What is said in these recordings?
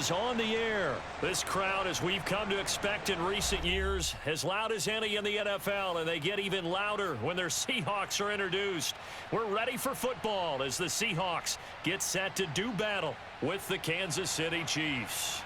is on the air. This crowd, as we've come to expect in recent years, as loud as any in the NFL, and they get even louder when their Seahawks are introduced. We're ready for football as the Seahawks get set to do battle with the Kansas City Chiefs.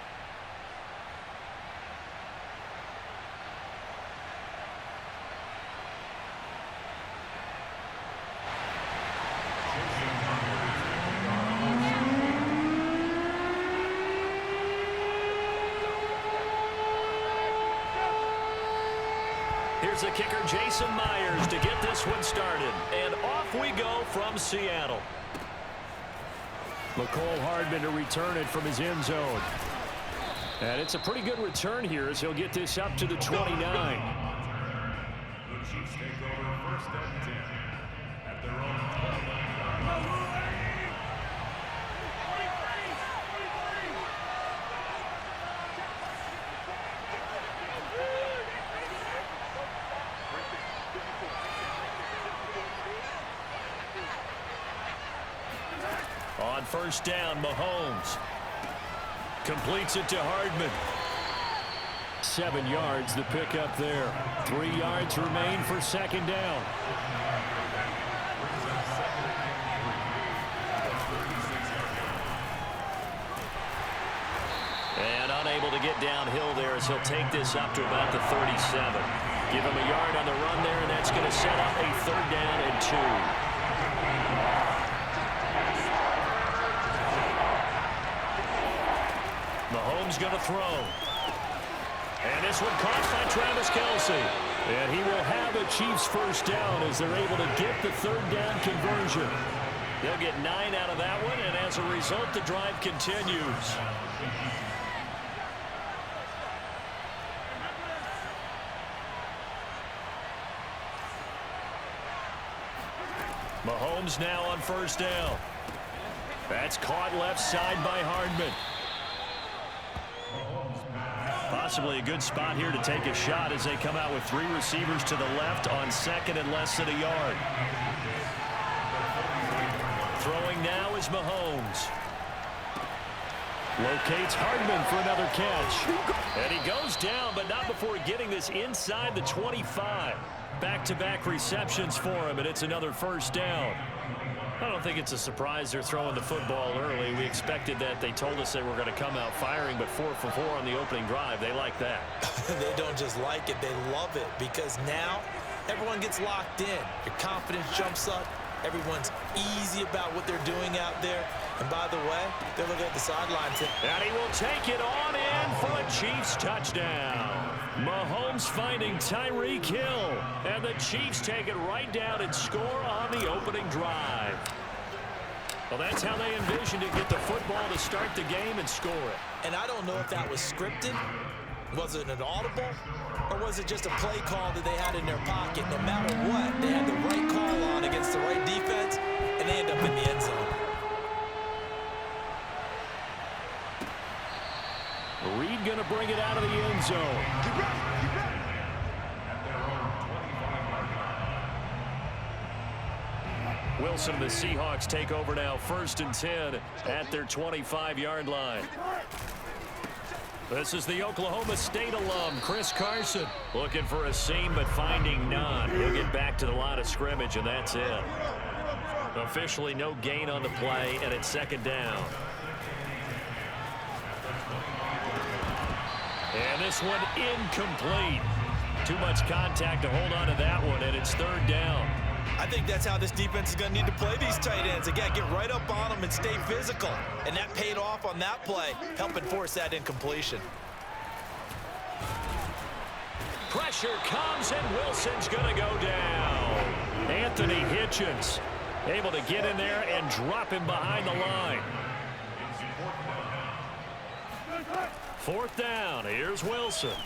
Here's the kicker, Jason Myers, to get this one started. And off we go from Seattle. McCole Hardman to return it from his end zone. And it's a pretty good return here as he'll get this up to the 29. The Chiefs take over first and 10 at their own 12. On first down, Mahomes completes it to Hardman. 7 yards the pickup there. 3 yards remain for second down. And unable to get downhill there as he'll take this up to about the 37. Give him a yard on the run there, and that's going to set up a 3rd down and 2. Mahomes going to throw. And this one caught by Travis Kelce. And he will have a Chiefs first down as they're able to get the 3rd down conversion. They'll get 9 out of that one, and as a result, the drive continues. Mahomes now on first down. That's caught left side by Hardman. Possibly a good spot here to take a shot as they come out with 3 receivers to the left on 2nd and less than a yard. Throwing now is Mahomes. Locates Hardman for another catch. And he goes down, but not before getting this inside the 25. Back-to-back receptions for him, and it's another first down. I don't think it's a surprise they're throwing the football early. We expected that. They told us they were going to come out firing, but 4 for 4 on the opening drive. They like that. They don't just like it, they love it, because now everyone gets locked in. Your confidence jumps up. Everyone's easy about what they're doing out there. And by the way, they're looking at the sidelines. And he will take it on in for a Chiefs touchdown. Mahomes finding Tyreek Hill. And the Chiefs take it right down and score on the opening drive. Well, that's how they envisioned it. Get the football to start the game and score it. And I don't know if that was scripted. Was it an audible? Or was it just a play call that they had in their pocket? No matter what, they had the right call on against the right defense, and they end up in the end zone. Reed going to bring it out of the end zone. Wilson and the Seahawks take over now, 1st and 10 at their 25-yard line. This is the Oklahoma State alum, Chris Carson. Looking for a seam, but finding none. He'll get back to the line of scrimmage, and that's it. Officially no gain on the play, and it's 2nd down. And this one incomplete. Too much contact to hold on to that one, and it's 3rd down. I think that's how this defense is going to need to play these tight ends. Again, get right up on them and stay physical. And that paid off on that play, helping force that incompletion. Pressure comes, and Wilson's going to go down. Anthony Hitchens able to get in there and drop him behind the line. 4th down. Here's Wilson.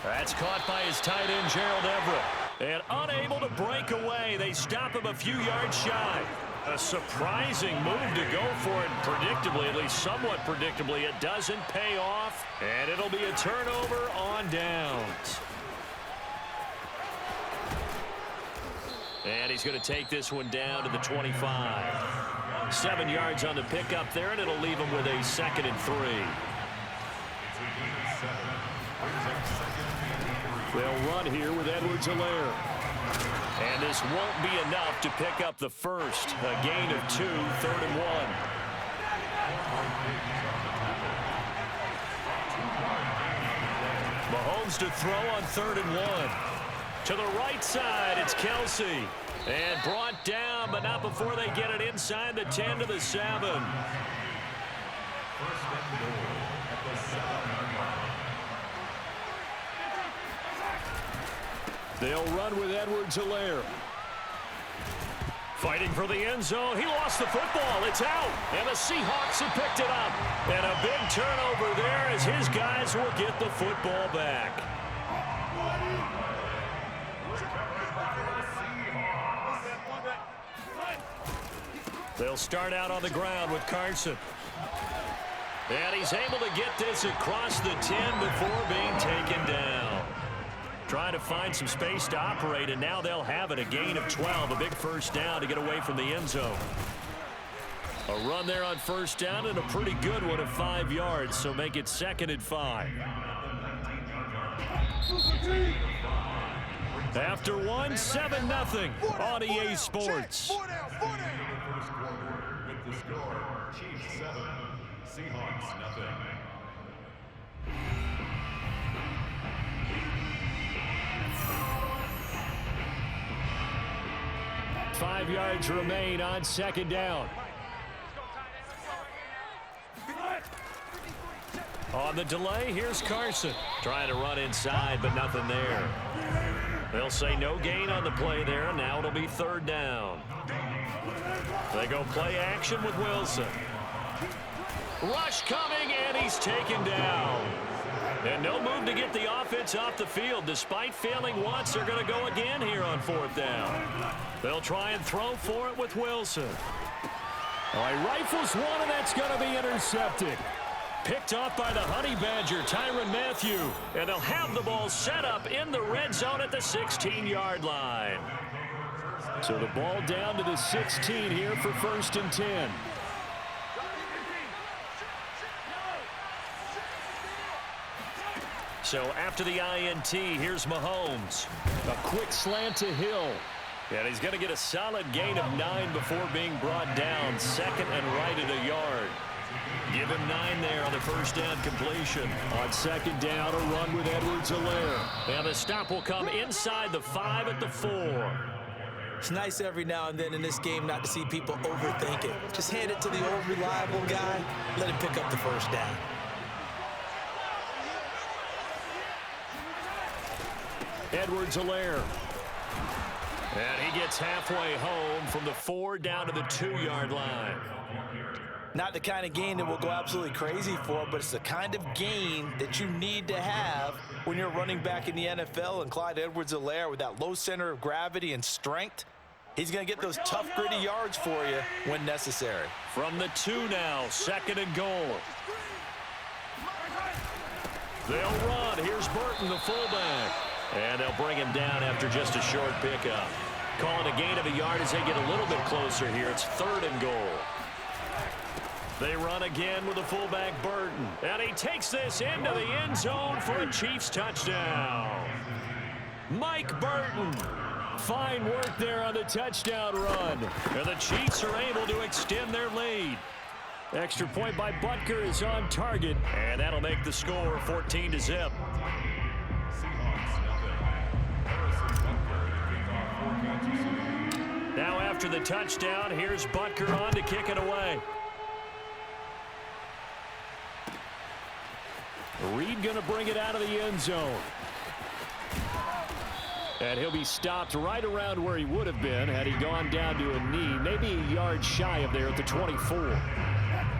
That's caught by his tight end, Gerald Everett. And unable to break away. They stop him a few yards shy. A surprising move to go for it. Predictably, at least somewhat predictably, it doesn't pay off. And it'll be a turnover on downs. And he's going to take this one down to the 25. 7 yards on the pickup there, and it'll leave them with a 2nd and 3. They'll run here with Edwards-Helaire. And this won't be enough to pick up the first. A gain of 2, 3rd and 1. Mahomes to throw on 3rd and 1. To the right side, it's Kelsey. And brought down, but not before they get it inside the 10 to the 7. They'll run with Edwards-Helaire. Fighting for the end zone. He lost the football. It's out. And the Seahawks have picked it up. And a big turnover there as his guys will get the football back. They'll start out on the ground with Carson. And he's able to get this across the 10 before being taken down. Trying to find some space to operate, and now they'll have it. A gain of 12, a big first down to get away from the end zone. A run there on first down, and a pretty good one at 5 yards, so make it 2nd and 5. After one, 7-0 on EA Sports. With the score, Chiefs 7, Seahawks nothing. 5 yards remain on 2nd down. On the delay, here's Carson. Trying to run inside, but nothing there. They'll say no gain on the play there, and now it'll be 3rd down. They go play action with Wilson. Rush coming, and he's taken down. And no move to get the offense off the field. Despite failing once, they're going to go again here on 4th down. They'll try and throw for it with Wilson. All right, rifles one, and that's going to be intercepted. Picked off by the Honey Badger, Tyrann Mathieu. And they'll have the ball set up in the red zone at the 16-yard line. So the ball down to the 16 here for 1st and 10. So after the INT, here's Mahomes. A quick slant to Hill. And he's going to get a solid gain of 9 before being brought down. 2nd and right at a yard. Give him 9 there on the first down completion. On 2nd down, a run with Edwards-Helaire. And the stop will come inside the 5 at the 4. It's nice every now and then in this game not to see people overthink it. Just hand it to the old reliable guy. Let him pick up the first down. Edwards-Helaire. And he gets halfway home from the 4 down to the 2-yard line. Not the kind of gain that we'll go absolutely crazy for, but it's the kind of gain that you need to have when you're running back in the NFL. And Clyde Edwards-Helaire, with that low center of gravity and strength, he's going to get those tough, gritty yards for you when necessary. From the 2 now, 2nd and goal. They'll run. Here's Burton, the fullback. And they'll bring him down after just a short pickup. Calling a gain of a yard as they get a little bit closer here. It's 3rd and goal. They run again with the fullback Burton. And he takes this into the end zone for a Chiefs touchdown. Mike Burton. Fine work there on the touchdown run. And the Chiefs are able to extend their lead. Extra point by Butker is on target. And that'll make the score 14-0. Now after the touchdown, here's Butker on to kick it away. Reed going to bring it out of the end zone. And he'll be stopped right around where he would have been had he gone down to a knee, maybe a yard shy of there at the 24.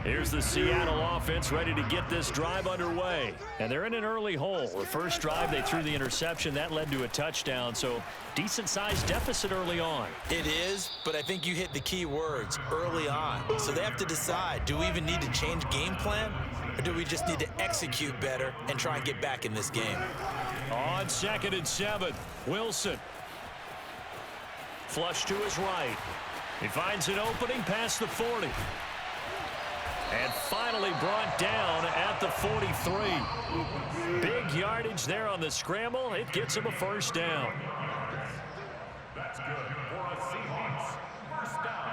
Here's the Seattle offense ready to get this drive underway. And they're in an early hole. The first drive, they threw the interception. That led to a touchdown, so decent-sized deficit early on. It is, but I think you hit the key words, early on. So they have to decide, do we even need to change game plan, or do we just need to execute better and try and get back in this game? On 2nd and 7, Wilson. Flush to his right. He finds an opening past the 40. And finally brought down at the 43. Big yardage there on the scramble. It gets him a first down. That's good for a Seahawks first down.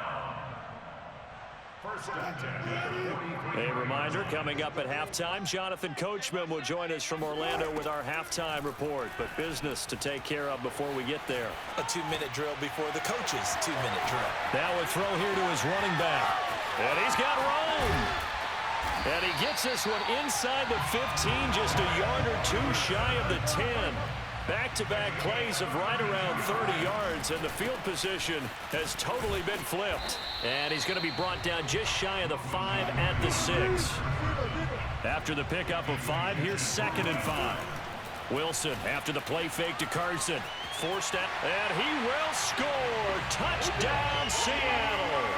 First and 10. A reminder, coming up at halftime, Jonathan Coachman will join us from Orlando with our halftime report. But business to take care of before we get there. A 2-minute drill before the coach's 2-minute drill. Now a throw here to his running back. And he's got room. And he gets this one inside the 15, just a yard or two shy of the 10. Back-to-back plays of right around 30 yards, and the field position has totally been flipped. And he's going to be brought down just shy of the 5 at the 6. After the pickup of 5, here's 2nd and 5. Wilson after the play fake to Carson. Forced out, and he will score. Touchdown, Seattle.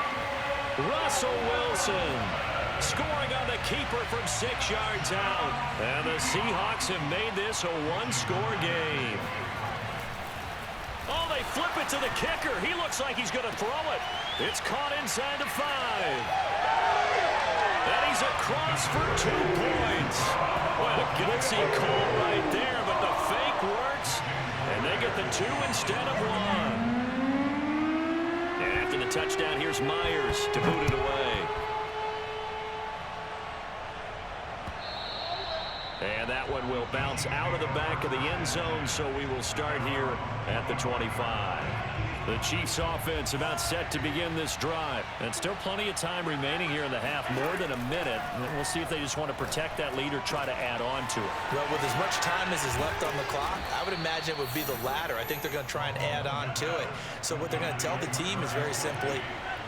Russell Wilson scoring on the keeper from 6 yards out. And the Seahawks have made this a one-score game. Oh, they flip it to the kicker. He looks like he's going to throw it. It's caught inside the 5. And he's across for 2 points. What a gutsy call right there, but the fake works. And they get the 2 instead of 1. And after the touchdown, here's Myers to boot it away. And that one will bounce out of the back of the end zone, so we will start here at the 25. The Chiefs offense about set to begin this drive. And still plenty of time remaining here in the half, more than a minute. And we'll see if they just want to protect that lead or try to add on to it. Well, with as much time as is left on the clock, I would imagine it would be the latter. I think they're going to try and add on to it. So what they're going to tell the team is very simply,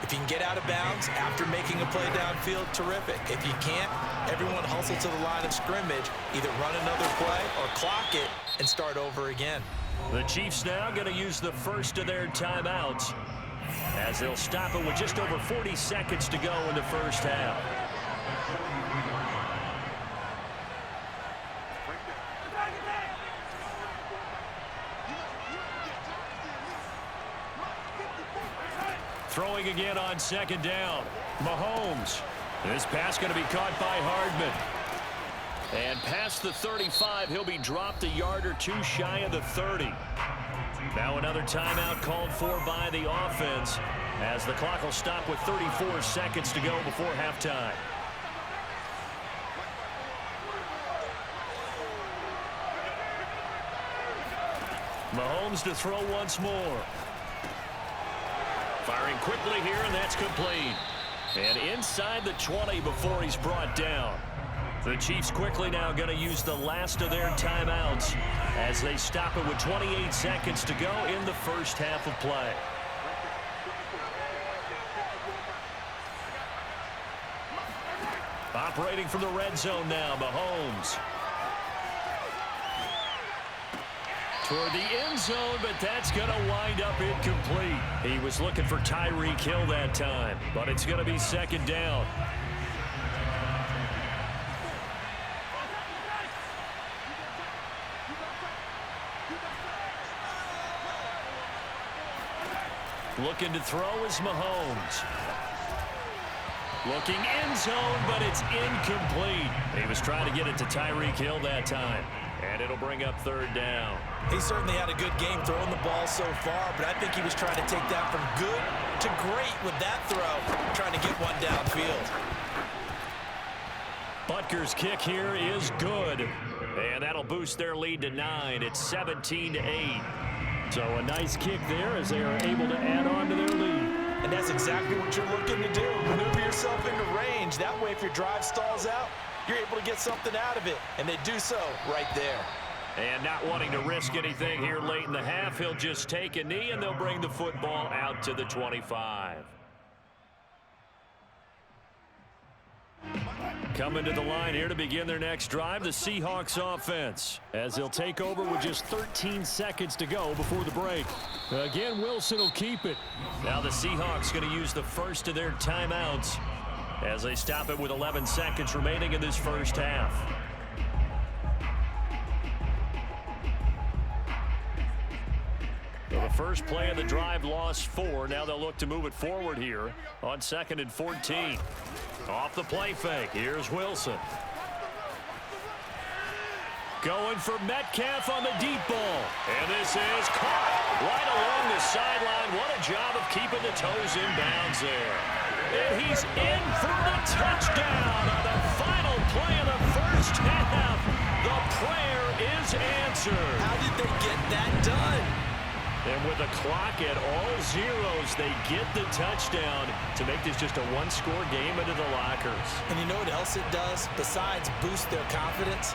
if you can get out of bounds after making a play downfield, terrific. If you can't, everyone hustle to the line of scrimmage, either run another play or clock it and start over again. The Chiefs now going to use the first of their timeouts as they'll stop it with just over 40 seconds to go in the first half. Throwing again on 2nd down. Mahomes. This pass going to be caught by Hardman. And past the 35, he'll be dropped a yard or 2 shy of the 30. Now another timeout called for by the offense as the clock will stop with 34 seconds to go before halftime. Mahomes to throw once more. Firing quickly here, and that's complete. And inside the 20 before he's brought down. The Chiefs quickly now going to use the last of their timeouts as they stop it with 28 seconds to go in the first half of play. Operating from the red zone now, Mahomes. Toward the end zone, but that's going to wind up incomplete. He was looking for Tyreek Hill that time, but it's going to be 2nd down. Looking to throw is Mahomes. Looking end zone, but it's incomplete. He was trying to get it to Tyreek Hill that time. And it'll bring up 3rd down. He certainly had a good game throwing the ball so far, but I think he was trying to take that from good to great with that throw, trying to get one downfield. Butker's kick here is good. And that'll boost their lead to 9. It's 17-8. So a nice kick there as they are able to add on to their lead. And that's exactly what you're looking to do. Maneuver yourself into range. That way, if your drive stalls out, you're able to get something out of it. And they do so right there. And not wanting to risk anything here late in the half, he'll just take a knee, and they'll bring the football out to the 25. Coming to the line here to begin their next drive, the Seahawks offense, as they'll take over with just 13 seconds to go before the break. Again, Wilson will keep it. Now the Seahawks going to use the first of their timeouts as they stop it with 11 seconds remaining in this first half. The first play of the drive lost 4. Now they'll look to move it forward here on 2nd and 14. Off the play fake. Here's Wilson. Going for Metcalf on the deep ball. And this is caught right along the sideline. What a job of keeping the toes in bounds there. And he's in for the touchdown on the final play of the first half. The prayer is answered. How did they get that done? And with the clock at all zeros, they get the touchdown to make this just a one-score game into the lockers. And you know what else it does? Besides boost their confidence,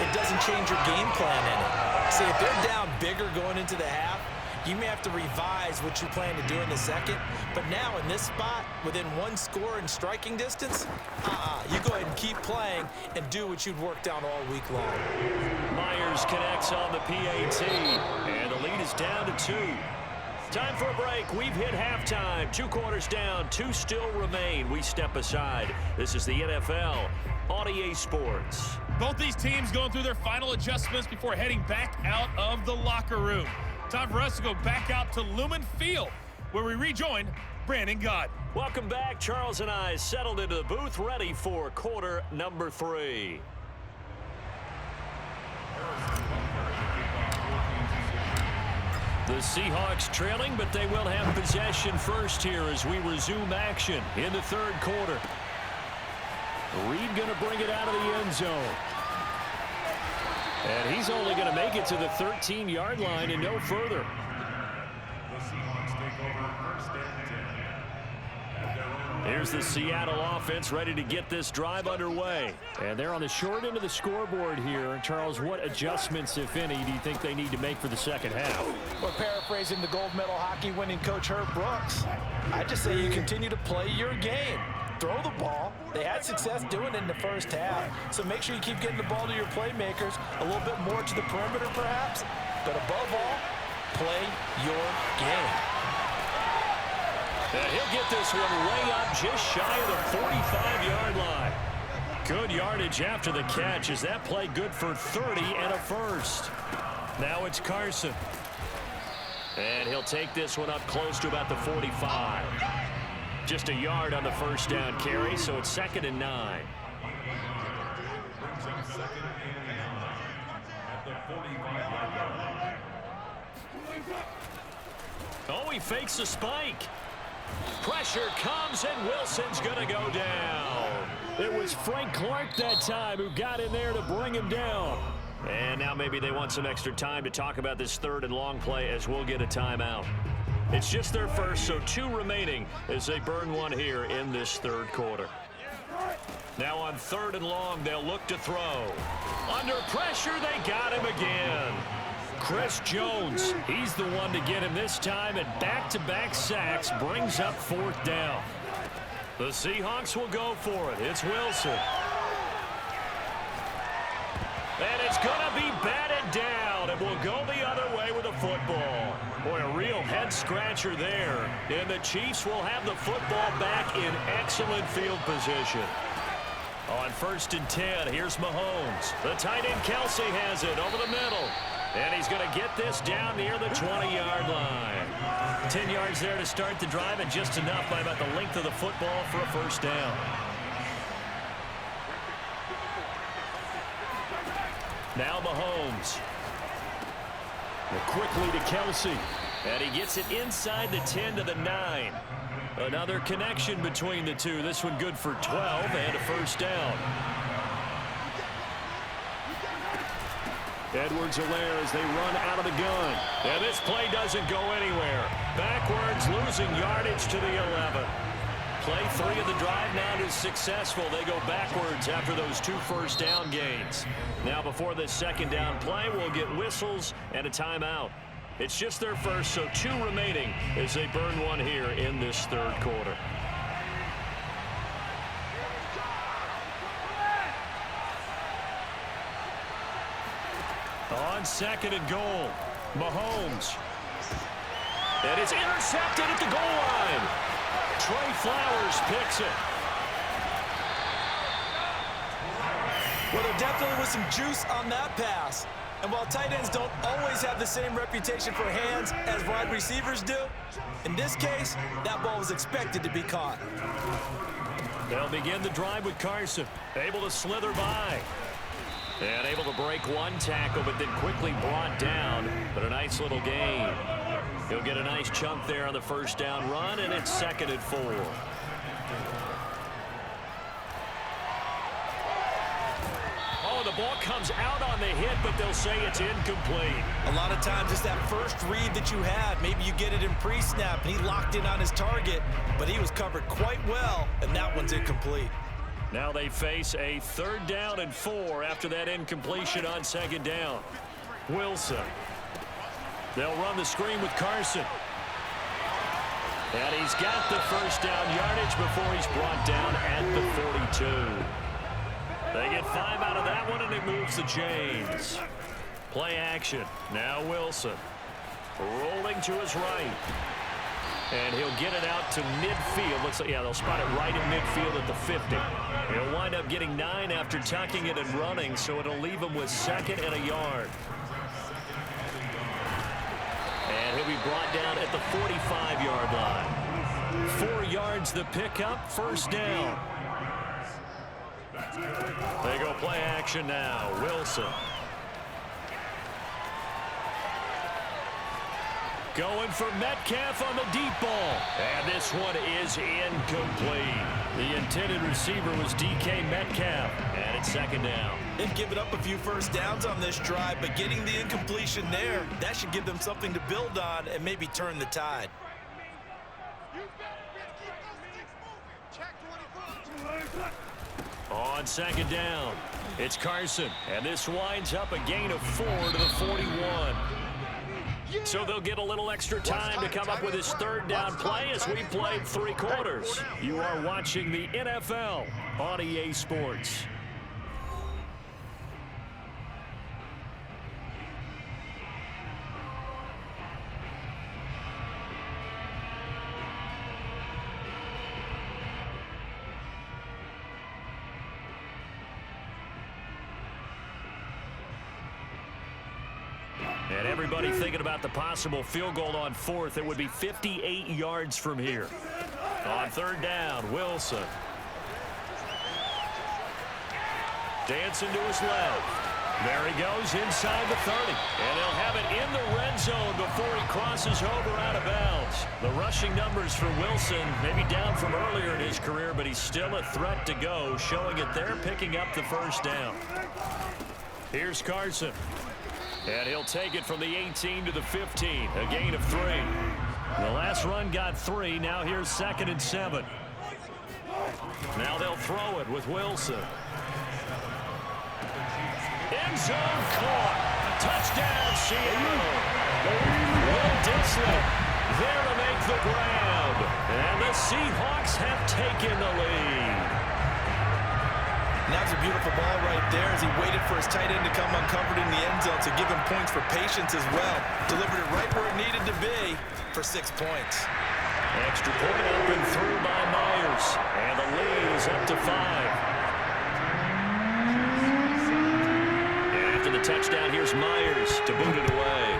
it doesn't change your game plan in it. See, if they're down bigger going into the half, you may have to revise what you plan to do in the second. But now in this spot, within one score in striking distance, you go ahead and keep playing and do what you've worked on all week long. Myers connects on the PAT, and the lead is down to 2. Time for a break. We've hit halftime. 2 quarters down, 2 still remain. We step aside. This is the NFL on EA Sports. Both these teams going through their final adjustments before heading back out of the locker room. Time for us to go back out to Lumen Field, where we rejoin Brandon Gott. Welcome back. Charles and I settled into the booth, ready for quarter number 3. The Seahawks trailing, but they will have possession first here as we resume action in the 3rd quarter. Reed going to bring it out of the end zone. And he's only going to make it to the 13-yard line and no further. The Seahawks take over first and 10 at their own. Here's the Seattle offense ready to get this drive underway. And they're on the short end of the scoreboard here. Charles, what adjustments, if any, do you think they need to make for the second half? Well, paraphrasing the gold medal hockey winning coach Herb Brooks, I just say you continue to play your game. Throw the ball. They had success doing it in the first half, so make sure you keep getting the ball to your playmakers, a little bit more to the perimeter perhaps, but above all, play your game. And he'll get this one way up just shy of the 45-yard line. Good yardage after the catch. Is that play good for 30 and a first? Now it's Carson. And he'll take this one up close to about the 45. Just a yard on the first down carry, so it's 2nd and 9. Brings up 2nd and 9 at the 45-yard line. Oh, he fakes a spike. Pressure comes, and Wilson's going to go down. It was Frank Clark that time who got in there to bring him down. And now maybe they want some extra time to talk about this 3rd and long play as we'll get a timeout. It's just their first, so 2 remaining as they burn one here in this 3rd quarter. Now on 3rd and long, they'll look to throw. Under pressure, they got him again. Chris Jones, he's the one to get him this time, and back-to-back sacks brings up 4th down. The Seahawks will go for it. It's Wilson. And it's going to be batted down, and we'll go the other way with the football. Boy, a real head-scratcher there. And the Chiefs will have the football back in excellent field position. On 1st and 10, here's Mahomes. The tight end Kelsey has it over the middle. And he's going to get this down near the 20-yard line. 10 yards there to start the drive, and just enough by about the length of the football for a first down. Now Mahomes. Quickly to Kelsey. And he gets it inside the 10 to the 9. Another connection between the two. This one good for 12 and a first down. Edwards-Helaire as they run out of the gun. And this play doesn't go anywhere. Backwards, losing yardage to the 11. Play 3 of the drive now is successful. They go backwards after those 2 first down gains. Now before this 2nd down play, we'll get whistles and a timeout. It's just their first, so 2 remaining as they burn one here in this 3rd quarter. On 2nd and goal, Mahomes. And it's intercepted at the goal line. Trey Flowers picks it. Well, there definitely was some juice on that pass. And while tight ends don't always have the same reputation for hands as wide receivers do, in this case, that ball was expected to be caught. They'll begin the drive with Carson, able to slither by. And able to break one tackle, but then quickly brought down. But a nice little gain. He'll get a nice chunk there on the first down run, and it's 2nd and 4. Oh, the ball comes out on the hit, but they'll say it's incomplete. A lot of times it's that first read that you have. Maybe you get it in pre-snap, and he locked in on his target, but he was covered quite well, and that one's incomplete. Now they face a 3rd down and 4 after that incompletion on 2nd down. Wilson. They'll run the screen with Carson. And he's got the first down yardage before he's brought down at the 42. They get 5 out of that one, and it moves the chains. Play action. Now Wilson. Rolling to his right. And he'll get it out to midfield. Looks like, yeah, they'll spot it right in midfield at the 50. He'll wind up getting 9 after tucking it and running, so it'll leave him with 2nd and a yard. And he'll be brought down at the 45-yard line. 4 yards the pickup, 1st down. They go play action now. Wilson. Going for Metcalf on the deep ball. And this one is incomplete. The intended receiver was DK Metcalf. And it's 2nd down. They've given up a few first downs on this drive, but getting the incompletion there, that should give them something to build on and maybe turn the tide. On 2nd down, it's Carson. And this winds up a gain of 4 to the 41. So they'll get a little extra time to come up with his 3rd down play as we played 3 quarters. You are watching the NFL on EA Sports. And everybody thinking about the possible field goal on 4th. It would be 58 yards from here. On 3rd down, Wilson. Dancing to his left. There he goes inside the 30. And he'll have it in the red zone before he crosses over out of bounds. The rushing numbers for Wilson maybe down from earlier in his career, but he's still a threat to go, showing it there, picking up the 1st down. Here's Carson. And he'll take it from the 18 to the 15, a gain of 3. The last run got 3. Now here's 2nd and 7. Now they'll throw it with Wilson. End zone caught. Touchdown, Seattle. Will Disley there to make the grab. And the Seahawks have taken the lead. And that was a beautiful ball right there as he waited for his tight end to come uncovered in the end zone to give him points for patience as well. Delivered it right where it needed to be for 6 points. Extra point up and through by Myers. And the lead is up to 5. And after the touchdown, here's Myers to boot it away.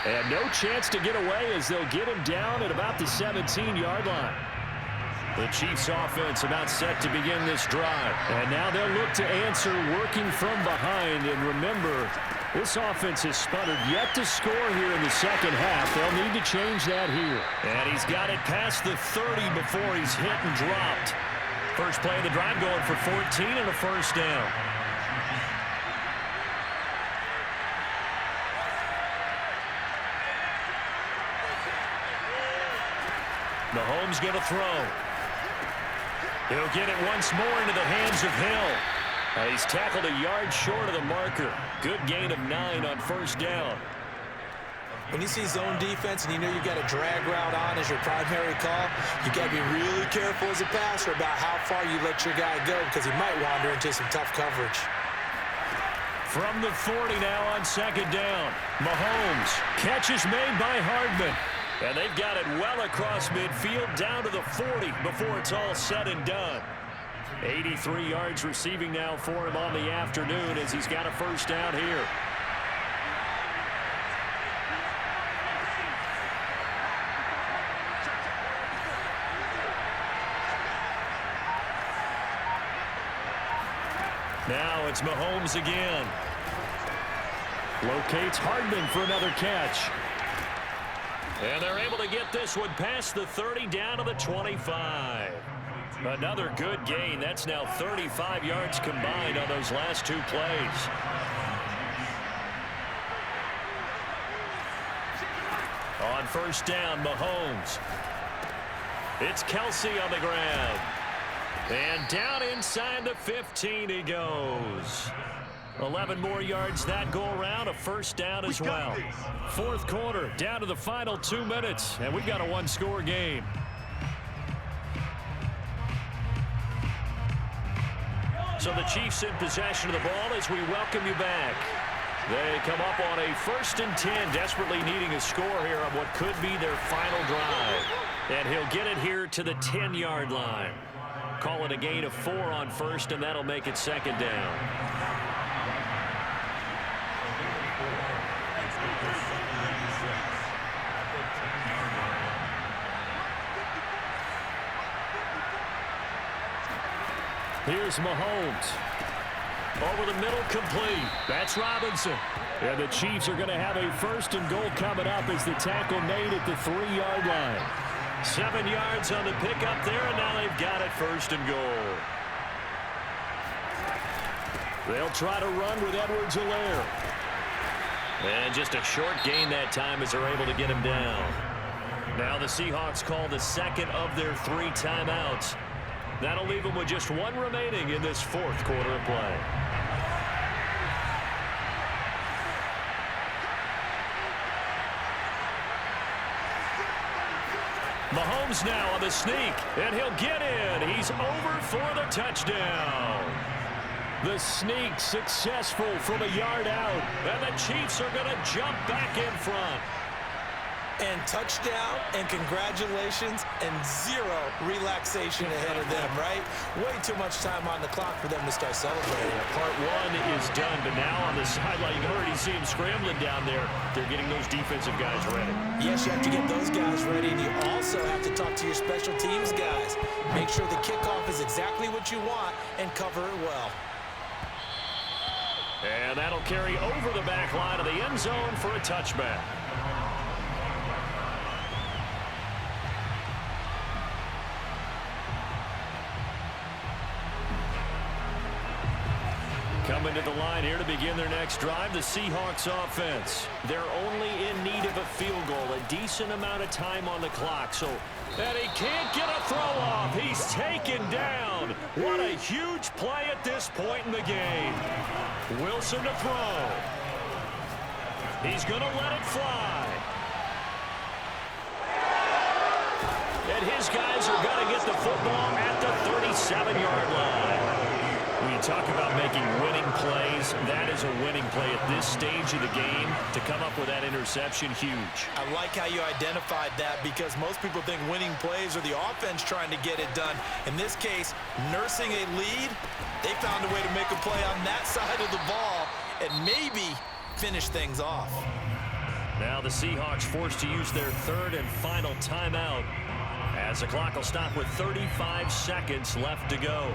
And no chance to get away as they'll get him down at about the 17-yard line. The Chiefs offense about set to begin this drive. And now they'll look to answer working from behind. And remember, this offense has sputtered yet to score here in the 2nd half. They'll need to change that here. And he's got it past the 30 before he's hit and dropped. First play of the drive going for 14 and a 1st down. Mahomes going to throw. He'll get it once more into the hands of Hill. He's tackled a yard short of the marker. Good gain of 9 on 1st down. When you see zone defense and you know you've got a drag route on as your primary call, you got to be really careful as a passer about how far you let your guy go because he might wander into some tough coverage. From the 40 now on 2nd down. Mahomes. Catch is made by Hardman. And they've got it well across midfield down to the 40 before it's all said and done. 83 yards receiving now for him on the afternoon as he's got a first down here. Now it's Mahomes again. Locates Hardman for another catch. And they're able to get this one past the 30 down to the 25. Another good gain. That's now 35 yards combined on those last two plays. On first down, Mahomes. It's Kelsey on the ground. And down inside the 15 he goes. 11 more yards that go around, a first down as well. Fourth quarter, down to the final 2 minutes, and we've got a one-score game. So the Chiefs in possession of the ball as we welcome you back. They come up on a 1st and 10, desperately needing a score here on what could be their final drive. And he'll get it here to the 10-yard line. Call it a gain of 4 on first, and that'll make it second down. Here's Mahomes. Over the middle, complete. That's Robinson. And the Chiefs are going to have a 1st and goal coming up as the tackle made at the 3-yard line. 7 yards on the pickup there, and now they've got it 1st and goal. They'll try to run with Edwards-Helaire. And just a short gain that time as they're able to get him down. Now the Seahawks call the second of their 3 timeouts. That'll leave them with just 1 remaining in this 4th quarter of play. Mahomes now on the sneak, and he'll get in. He's over for the touchdown. The sneak successful from a yard out, and the Chiefs are going to jump back in front. And touchdown, and congratulations, and 0 relaxation ahead of them, right? Way too much time on the clock for them to start celebrating. Part 1 is done, but now on the sideline, you can already see him scrambling down there. They're getting those defensive guys ready. Yes, you have to get those guys ready, and you also have to talk to your special teams guys. Make sure the kickoff is exactly what you want and cover it well. And that'll carry over the back line of the end zone for a touchback. Coming to the line here to begin their next drive, the Seahawks offense. They're only in need of a field goal, a decent amount of time on the clock. And he can't get a throw off. He's taken down. What a huge play at this point in the game. Wilson to throw. He's going to let it fly. And his guys are going to get the football at the 37-yard line. When you talk about making winning plays, that is a winning play at this stage of the game. To come up with that interception, huge. I like how you identified that because most people think winning plays are the offense trying to get it done. In this case, nursing a lead, they found a way to make a play on that side of the ball and maybe finish things off. Now the Seahawks forced to use their 3rd and final timeout as the clock will stop with 35 seconds left to go.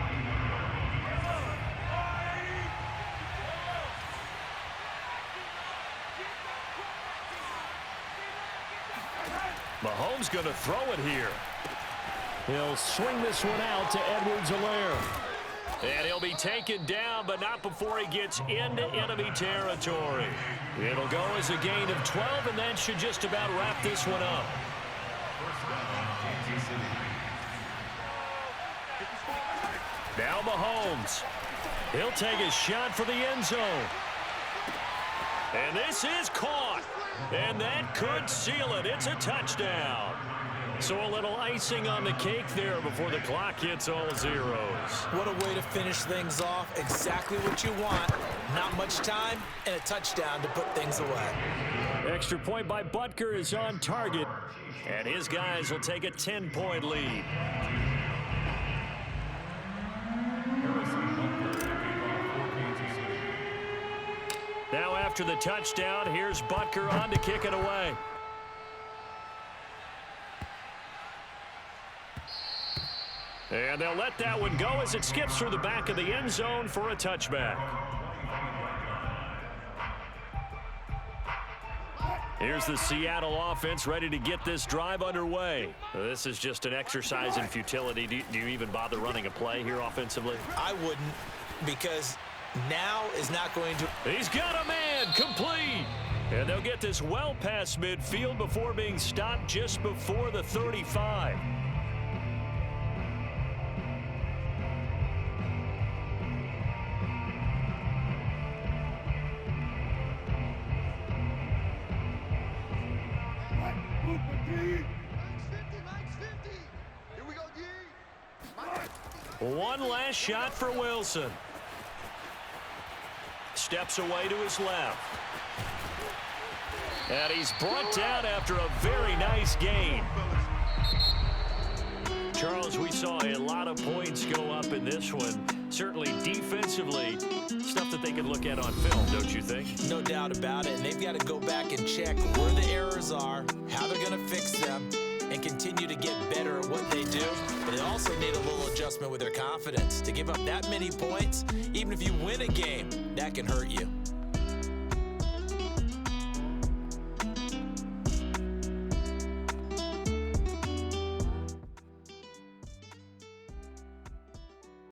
Mahomes going to throw it here. He'll swing this one out to Edwards-Helaire. And he'll be taken down, but not before he gets into enemy territory. It'll go as a gain of 12, and that should just about wrap this one up. Now Mahomes. He'll take a shot for the end zone. And this is caught. And that could seal it. It's a touchdown. So a little icing on the cake there before the clock hits all zeros. What a way to finish things off. Exactly what you want. Not much time and a touchdown to put things away. Extra point by Butker is on target, and his guys will take a 10-point lead. Now after the touchdown, here's Butker on to kick it away. And they'll let that one go as it skips through the back of the end zone for a touchback. Here's the Seattle offense ready to get this drive underway. This is just an exercise in futility. Do you even bother running a play here offensively? I wouldn't, because now is not going to... He's got a man, complete. And they'll get this well past midfield before being stopped just before the 35. One last shot for Wilson. Steps away to his left. And he's brought down after a very nice gain. Charles, we saw a lot of points go up in this one. Certainly defensively, stuff that they can look at on film, don't you think? No doubt about it. And they've got to go back and check where the errors are, how they're going to fix them, and continue to get better at what they do. But they also need a little adjustment with their confidence. To give up that many points, even if you win a game, that can hurt you.